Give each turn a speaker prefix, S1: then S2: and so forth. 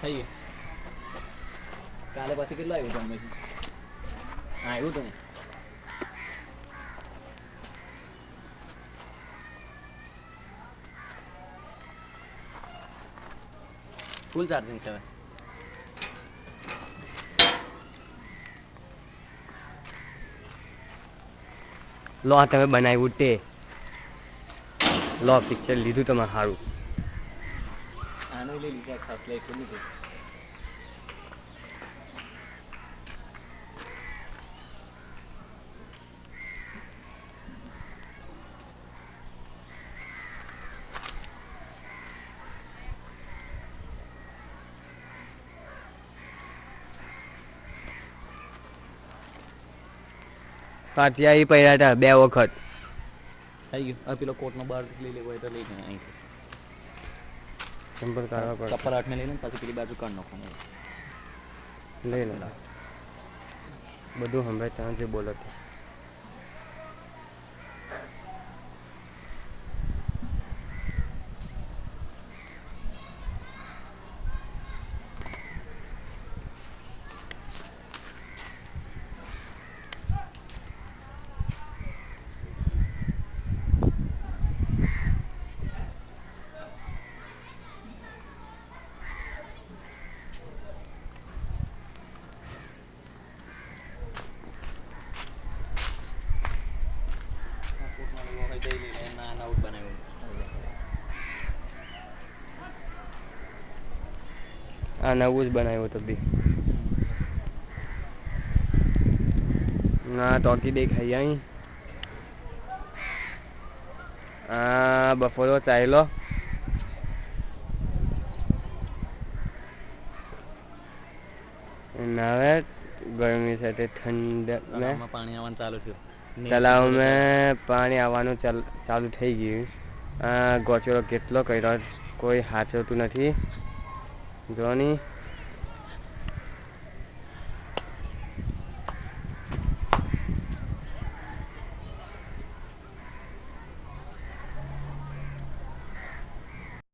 S1: થઈ ગયું. કાલે પછી કેટલું આવ્યું તમે? હા આવ્યું હતું ને. ફૂલ ચાર્જિંગ છે હવે.
S2: લો આ તમે બનાવ્યું તે લો પિક્ચર લીધું તમારે સારું.
S1: આનું લઈ લીધા ખાસ લઈ એટલું નથી.
S2: પાટિયા ઈ પડ્યા હતા 2 વખત.
S1: થઈ ગયું. હવે પેલો કોટનો બાર લઈ લેવો હોય તો લઈ લે અહીંથી.
S2: ચંપલ કાઢવા પડશે.
S1: ચપ્પલ હાથમાં લઈ લે પછી પેલી બાજુ કાઢ નાખવાનું.
S2: લઈ લે બધું સંભળાય ત્યાં જે બોલો તે.
S1: કોટમાં લેવો હોય તો લઈ લે. ના નવું બનાવ્યું.
S2: આ નવું જ બનાવ્યું તો બી ના ટોકી દેખાઈ અહીં. આ બફોરો ચાલ્યો. હવે ગરમી સાથે ઠંડક में
S1: પાણી આવવાનું ચાલુ થયું.
S2: તલાવ में પાણી આવવાનું ચાલુ થઈ ગયું. ગોચરો કેટલો કર્યો કોઈ હાચવતું નથી જોની.